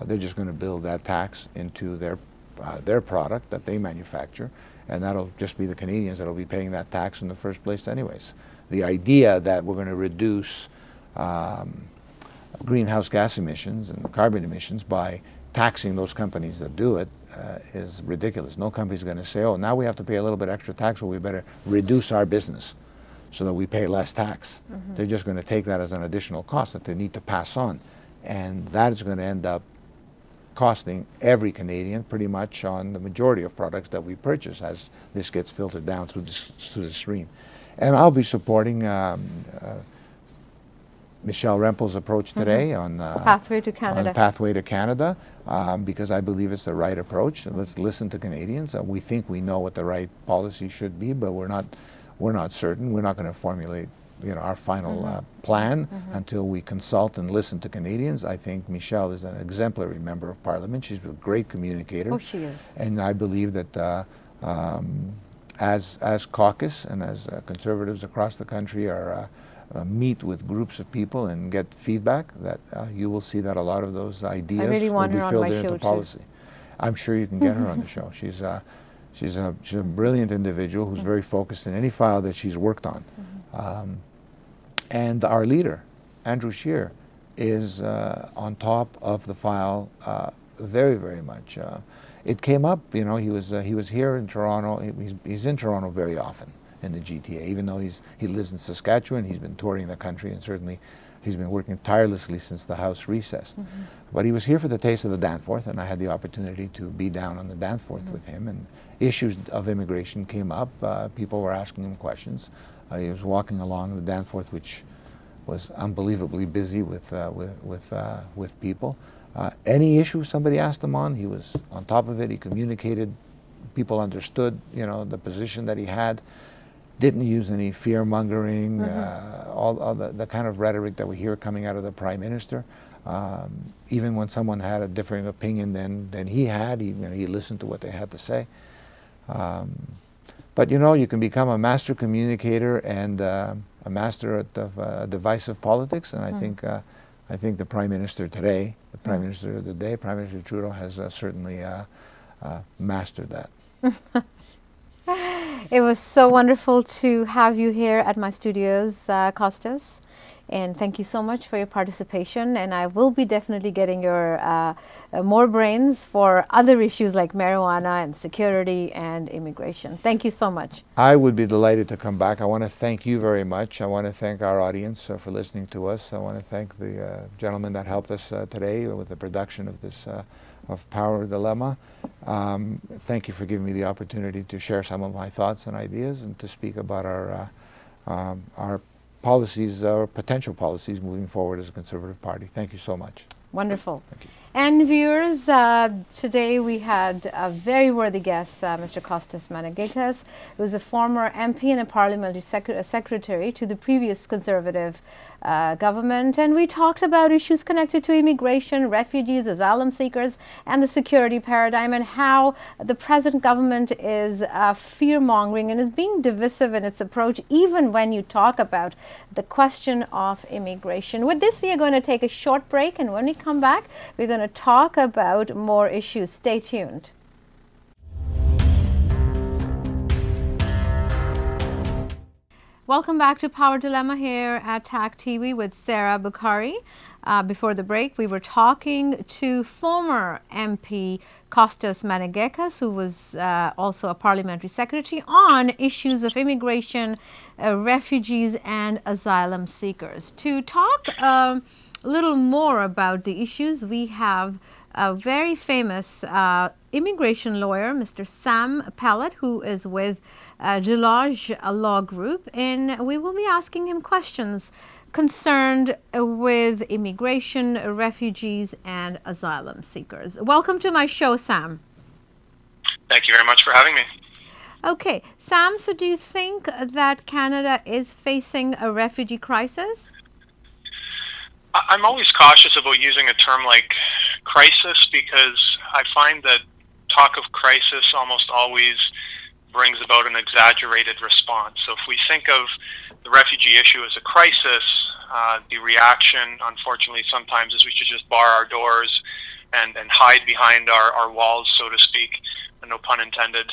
they're just going to build that tax into their product that they manufacture, and that'll just be the Canadians that'll be paying that tax in the first place anyways. The idea that we're going to reduce greenhouse gas emissions and carbon emissions by taxing those companies that do it is ridiculous. No company's going to say, oh, now we have to pay a little bit extra tax, so we better reduce our business so that we pay less tax. They're just going to take that as an additional cost that they need to pass on. And that is going to end up costing every Canadian pretty much on the majority of products that we purchase as this gets filtered down through the stream. And I'll be supporting Michelle Rempel's approach today on Pathway to Canada. On Pathway to Canada, because I believe it's the right approach. Let's listen to Canadians. We think we know what the right policy should be, but we're not certain. We're not going to formulate, our final plan until we consult and listen to Canadians. I think Michelle is an exemplary member of Parliament. She's a great communicator. Oh, she is. And I believe that as caucus and as Conservatives across the country are meet with groups of people and get feedback, that you will see that a lot of those ideas will be filtered into policy. I'm sure you can get her on the show. She's a brilliant individual who's very focused in any file that she's worked on. And our leader, Andrew Scheer, is on top of the file very, very much. It came up, he was here in Toronto. He's in Toronto very often in the GTA, even though he lives in Saskatchewan. He's been touring the country, and certainly he's been working tirelessly since the House recessed. But he was here for the Taste of the Danforth, and I had the opportunity to be down on the Danforth with him, and issues of immigration came up. People were asking him questions. He was walking along the Danforth, which was unbelievably busy with people. Any issue somebody asked him on, he was on top of it. He communicated. People understood, the position that he had. Didn't use any fear-mongering, all the kind of rhetoric that we hear coming out of the Prime Minister. Even when someone had a differing opinion than he had, he listened to what they had to say. But you can become a master communicator and a master of divisive politics, and I think the Prime Minister today, the Prime Minister of the day, Prime Minister Trudeau, has certainly mastered that. It was so wonderful to have you here at my studios, Costas, and thank you so much for your participation. And I will be definitely getting your more brains for other issues like marijuana and security and immigration. Thank you so much. I would be delighted to come back. I want to thank you very much. I want to thank our audience for listening to us. I want to thank the gentleman that helped us today with the production of this of Power Dilemma. Thank you for giving me the opportunity to share some of my thoughts and ideas and to speak about our policies, our potential policies moving forward as a Conservative Party. Thank you so much. Wonderful. Thank you. And viewers, today we had a very worthy guest, Mr. Costas Manegaikas, who is a former MP and a parliamentary secretary to the previous Conservative government, and we talked about issues connected to immigration, refugees, asylum seekers, and the security paradigm, and how the present government is fear-mongering and is being divisive in its approach, even when you talk about the question of immigration. With this, we are going to take a short break, and when we come back, we're going to talk about more issues. Stay tuned. Welcome back to Power Dilemma here at TAGTV with Sarah Bokhari. Before the break, we were talking to former MP Costas Manegaikas, who was also a parliamentary secretary, on issues of immigration, refugees and asylum seekers. To talk a little more about the issues, we have a very famous immigration lawyer, Mr. Sam Pellet, who is with Delage Law Group, and we will be asking him questions concerned with immigration, refugees, and asylum seekers. Welcome to my show, Sam. Thank you very much for having me. Okay, Sam, so do you think that Canada is facing a refugee crisis? I'm always cautious about using a term like crisis because I find that talk of crisis almost always brings about an exaggerated response. So if we think of the refugee issue as a crisis, the reaction, unfortunately, sometimes is we should just bar our doors and hide behind our walls, so to speak, no pun intended,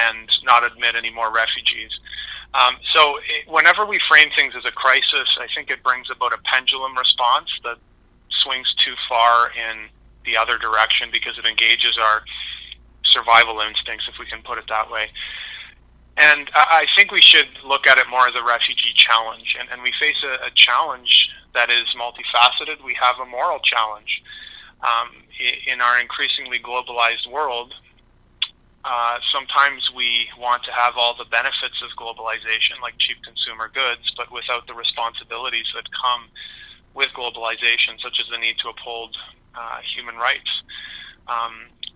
and not admit any more refugees. Whenever we frame things as a crisis, I think it brings about a pendulum response that swings too far in the other direction because it engages our survival instincts, if we can put it that way. And I think we should look at it more as a refugee challenge. And we face a challenge that is multifaceted. We have a moral challenge. In our increasingly globalized world, sometimes we want to have all the benefits of globalization, like cheap consumer goods, but without the responsibilities that come with globalization, such as the need to uphold human rights.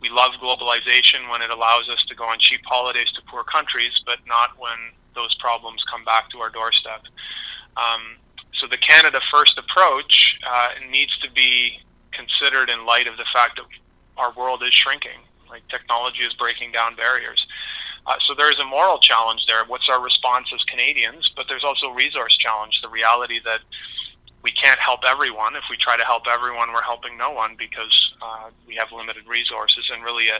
We love globalization when it allows us to go on cheap holidays to poor countries, but not when those problems come back to our doorstep. So the Canada First approach needs to be considered in light of the fact that our world is shrinking. Like, technology is breaking down barriers. So there is a moral challenge there. What's our response as Canadians? But there's also a resource challenge, the reality that we can't help everyone. If we try to help everyone, we're helping no one, because we have limited resources, and really a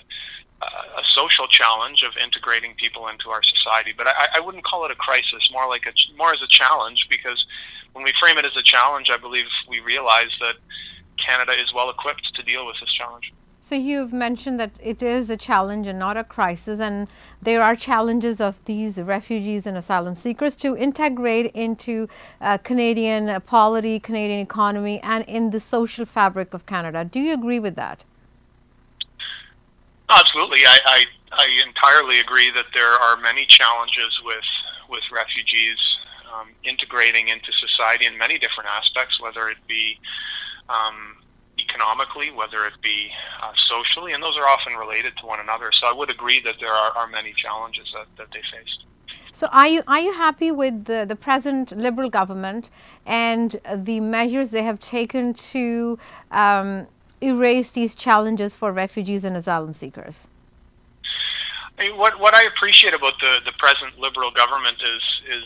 social challenge of integrating people into our society. But I wouldn't call it a crisis, more as a challenge, because when we frame it as a challenge, I believe we realize that Canada is well equipped to deal with this challenge. So you've mentioned that it is a challenge and not a crisis, and there are challenges of these refugees and asylum seekers to integrate into Canadian polity, Canadian economy, and in the social fabric of Canada. Do you agree with that? Absolutely. I entirely agree that there are many challenges with refugees integrating into society in many different aspects, whether it be economically, whether it be socially, and those are often related to one another. So I would agree that there are many challenges that they face. So are you happy with the present Liberal government and the measures they have taken to erase these challenges for refugees and asylum seekers? I mean, what I appreciate about the present Liberal government is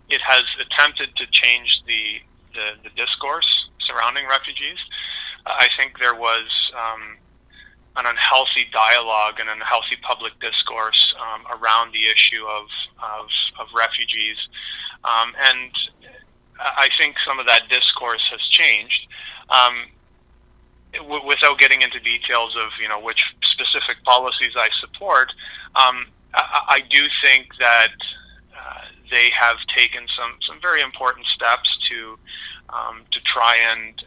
it has attempted to change the discourse surrounding refugees. I think there was an unhealthy dialogue and an unhealthy public discourse around the issue of refugees, and I think some of that discourse has changed. Without getting into details of which specific policies I support, I do think that they have taken some very important steps to try and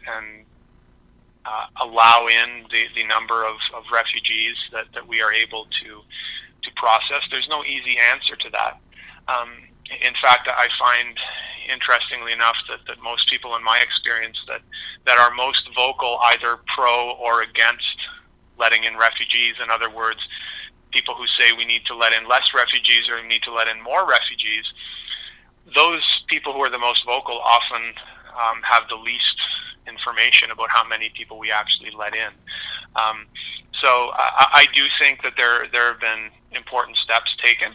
allow in the number of refugees that we are able to process. There's no easy answer to that. In fact, I find, interestingly enough, that most people in my experience that are most vocal, either pro or against letting in refugees, in other words, people who say we need to let in less refugees or we need to let in more refugees, those people who are the most vocal often have the least information about how many people we actually let in. So I do think that there have been important steps taken.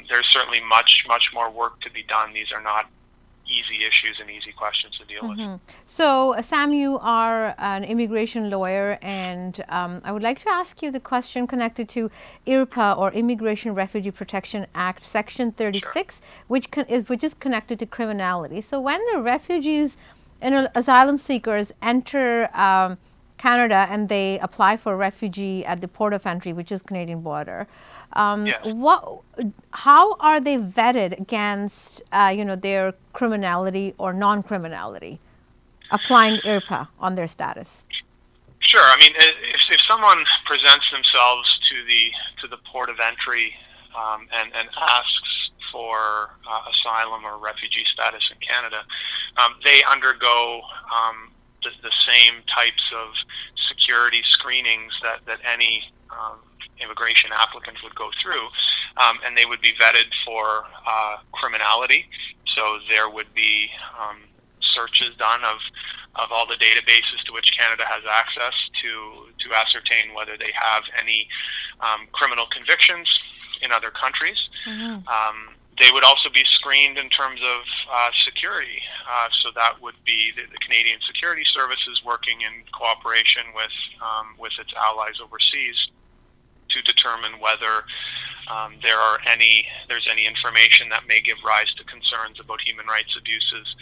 There's certainly much more work to be done. These are not easy issues and easy questions to deal with. So, Sam, you are an immigration lawyer, and I would like to ask you the question connected to IRPA, or Immigration Refugee Protection Act, Section 36, sure, which is connected to criminality. So, when the refugees and asylum seekers enter Canada and they apply for refugee at the port of entry, which is Canadian border, yes, how are they vetted against their criminality or non-criminality, applying IRPA on their status? Sure. I mean, if someone presents themselves to the port of entry and asks for asylum or refugee status in Canada, they undergo the same types of security screenings that any immigration applicant would go through, and they would be vetted for criminality. So there would be searches done of all the databases to which Canada has access to ascertain whether they have any criminal convictions in other countries. They would also be screened in terms of security. So that would be the Canadian Security Services working in cooperation with its allies overseas to determine whether there's any information that may give rise to concerns about human rights abuses,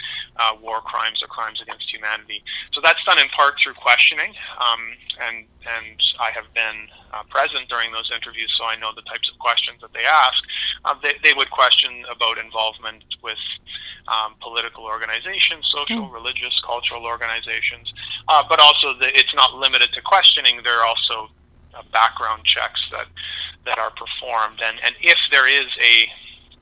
war crimes, or crimes against humanity. So that's done in part through questioning, and I have been present during those interviews, so I know the types of questions that they ask. They would question about involvement with political organizations, social, religious, cultural organizations, but also it's not limited to questioning. There are also background checks that are performed, and if there is a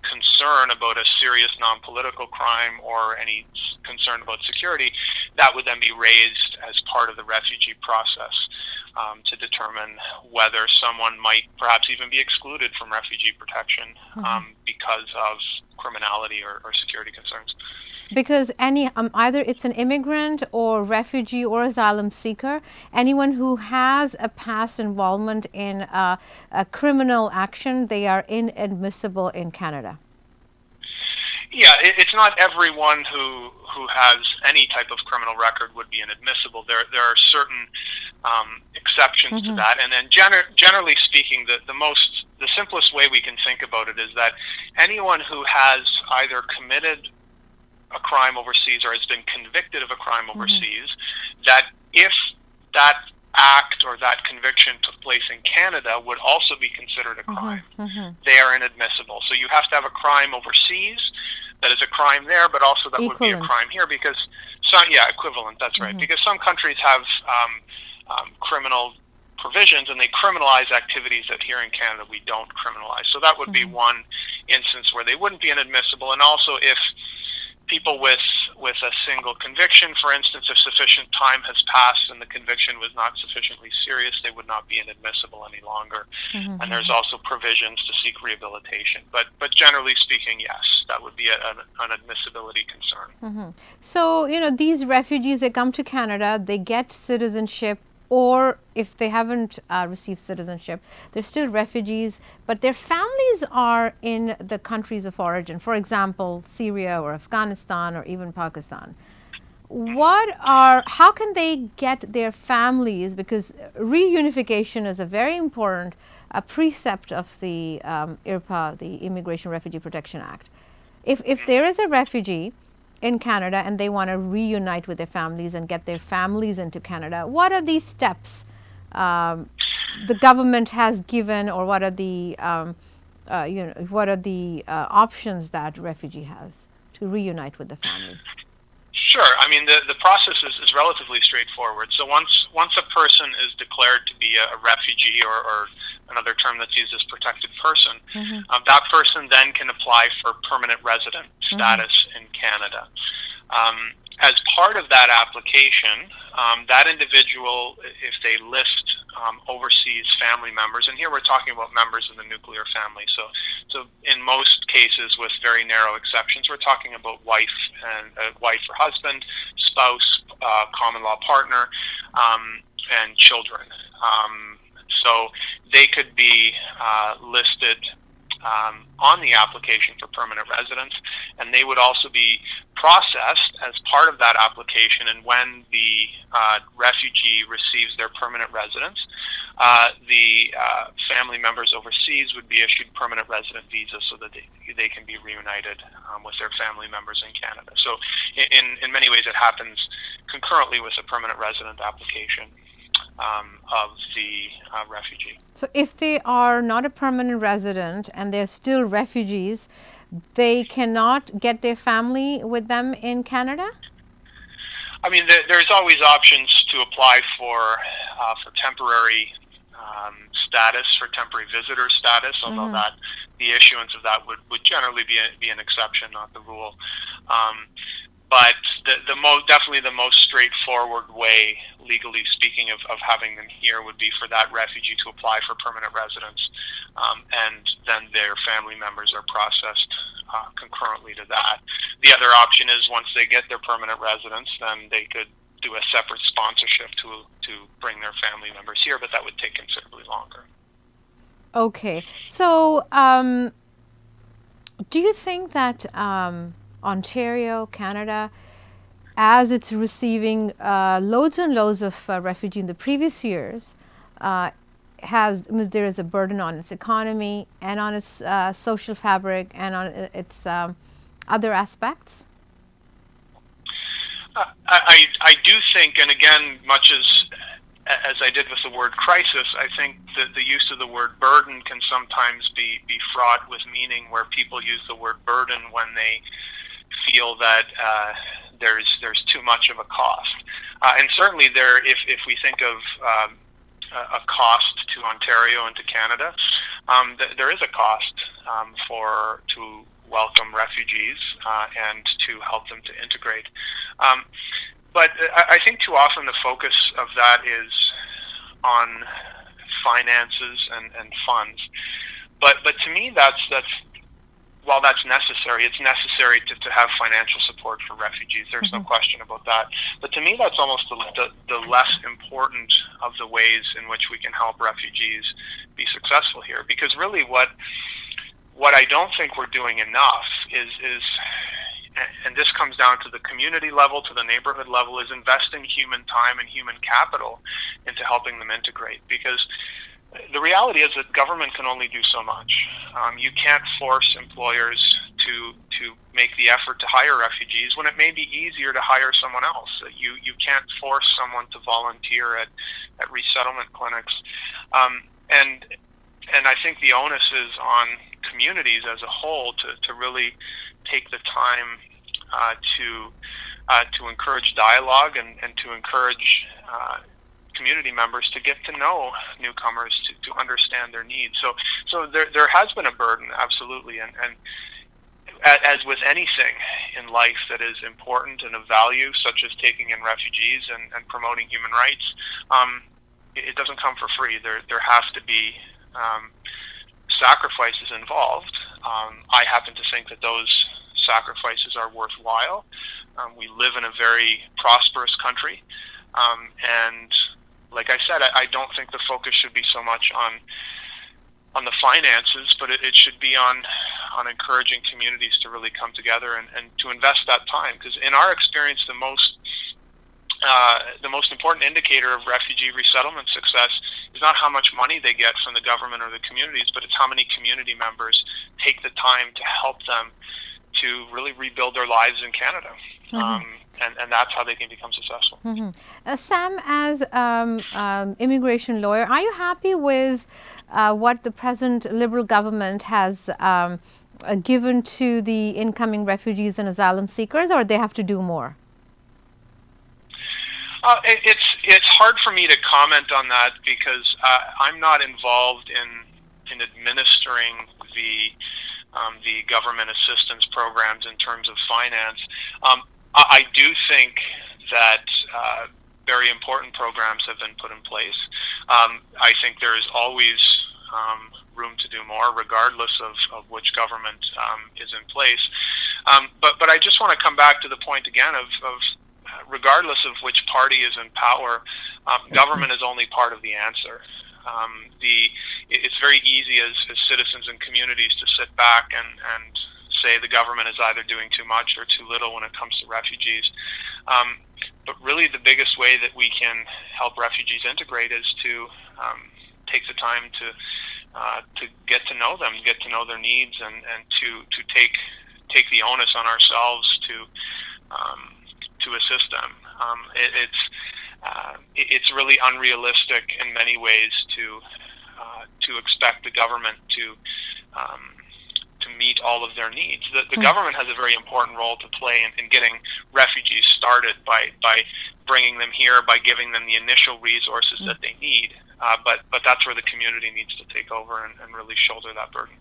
concern about a serious non-political crime or any concern about security, that would then be raised as part of the refugee process to determine whether someone might perhaps even be excluded from refugee protection because of criminality or security concerns. Because either it's an immigrant or refugee or asylum seeker, anyone who has a past involvement in a criminal action, they are inadmissible in Canada. Yeah, it's not everyone who has any type of criminal record would be inadmissible. There are certain exceptions to that, and then generally speaking, the simplest way we can think about it is that anyone who has either committed a crime overseas or has been convicted of a crime overseas, that if that act or that conviction took place in Canada would also be considered a crime. They are inadmissible. So you have to have a crime overseas that is a crime there, but also that would be a crime here, because equivalent, that's right, because some countries have criminal provisions and they criminalize activities that here in Canada we don't criminalize. So that would be one instance where they wouldn't be inadmissible. And also if people with a single conviction, for instance, if sufficient time has passed and the conviction was not sufficiently serious, they would not be inadmissible any longer. And there's also provisions to seek rehabilitation. But generally speaking, yes, that would be an admissibility concern. So, these refugees, they come to Canada, they get citizenship, or if they haven't received citizenship, they're still refugees, but their families are in the countries of origin, for example, Syria or Afghanistan or even Pakistan. How can they get their families, because reunification is a very important precept of the IRPA, the Immigration Refugee Protection Act. If there is a refugee in Canada and they want to reunite with their families and get their families into Canada, what are these steps the government has given, or what are the options that refugee has to reunite with the family? Sure. I mean, the process is relatively straightforward. So once a person is declared to be a refugee, or another term that's used as protected person, that person then can apply for permanent resident status in Canada. As part of that application, that individual, if they list overseas family members, and here we're talking about members of the nuclear family, so in most cases, with very narrow exceptions, we're talking about wife or husband, spouse, common law partner, and children. So they could be listed on the application for permanent residence, and they would also be processed as part of that application. And when the refugee receives their permanent residence, the family members overseas would be issued permanent resident visas so that they can be reunited with their family members in Canada. So in many ways it happens concurrently with a permanent resident application of the refugee. So if they are not a permanent resident and they're still refugees, they cannot get their family with them in Canada? I mean, there's always options to apply for temporary status, for temporary visitor status, although that the issuance of that would generally be an exception, not the rule. But definitely the most straightforward way, legally speaking, of having them here would be for that refugee to apply for permanent residence, and then their family members are processed concurrently to that. The other option is once they get their permanent residence, then they could do a separate sponsorship to bring their family members here, but that would take considerably longer. Okay. So do you think that Ontario, Canada, as it's receiving loads and loads of refugees in the previous years, there is a burden on its economy and on its social fabric and on its other aspects? I do think, and again, much as I did with the word crisis, I think that the use of the word burden can sometimes be fraught with meaning, where people use the word burden when they feel that there's too much of a cost. And certainly if we think of a cost to Ontario and to Canada, there is a cost to welcome refugees and to help them to integrate. But I think too often the focus of that is on finances and funds. But to me, while that's necessary, it's necessary to have financial support for refugees. There's no question about that. But to me, that's almost the less important of the ways in which we can help refugees be successful here. Because really what I don't think we're doing enough is, and this comes down to the community level, to the neighborhood level, is investing human time and human capital into helping them integrate. Because the reality is that government can only do so much. You can't force employers to make the effort to hire refugees when it may be easier to hire someone else. You can't force someone to volunteer at resettlement clinics. And I think the onus is on communities as a whole to really take the time to encourage dialogue and to encourage community members to get to know newcomers, to understand their needs. So there has been a burden, absolutely, and as with anything in life that is important and of value, such as taking in refugees and promoting human rights, it doesn't come for free. There has to be sacrifices involved. I happen to think that those sacrifices are worthwhile. We live in a very prosperous country, and like I said, I don't think the focus should be so much on the finances, but it should be on encouraging communities to really come together and to invest that time. Because in our experience, the most important indicator of refugee resettlement success is not how much money they get from the government or the communities, but it's how many community members take the time to help them to really rebuild their lives in Canada. And that's how they can become successful. Sam, as immigration lawyer, are you happy with what the present Liberal government has given to the incoming refugees and asylum seekers, or they have to do more? It's hard for me to comment on that because I'm not involved in administering the government assistance programs in terms of finance. I do think that very important programs have been put in place. I think there is always room to do more, regardless of which government is in place. But I just want to come back to the point again of regardless of which party is in power, government is only part of the answer. It's very easy as citizens and communities to sit back and say the government is either doing too much or too little when it comes to refugees. But really the biggest way that we can help refugees integrate is to take the time to get to know them, get to know their needs, and to take the onus on ourselves to assist them. It's really unrealistic in many ways to expect the government to meet all of their needs. The government has a very important role to play in getting refugees started by bringing them here, by giving them the initial resources that they need. But that's where the community needs to take over and really shoulder that burden.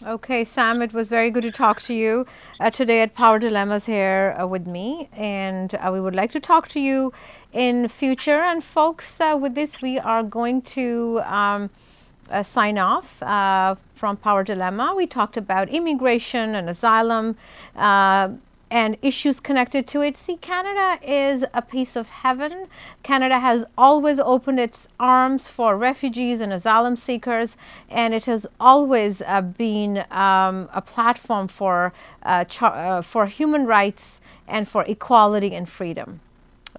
Okay, Sam, it was very good to talk to you today at Power Dilemmas here with me, and we would like to talk to you in future. And folks, with this we are going to sign off from Power Dilemma. We talked about immigration and asylum and issues connected to it. See, Canada is a piece of heaven. Canada has always opened its arms for refugees and asylum seekers, and it has always been a platform for human rights and for equality and freedom.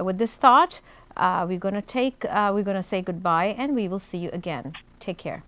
With this thought, we're going to say goodbye, and we will see you again. Take care.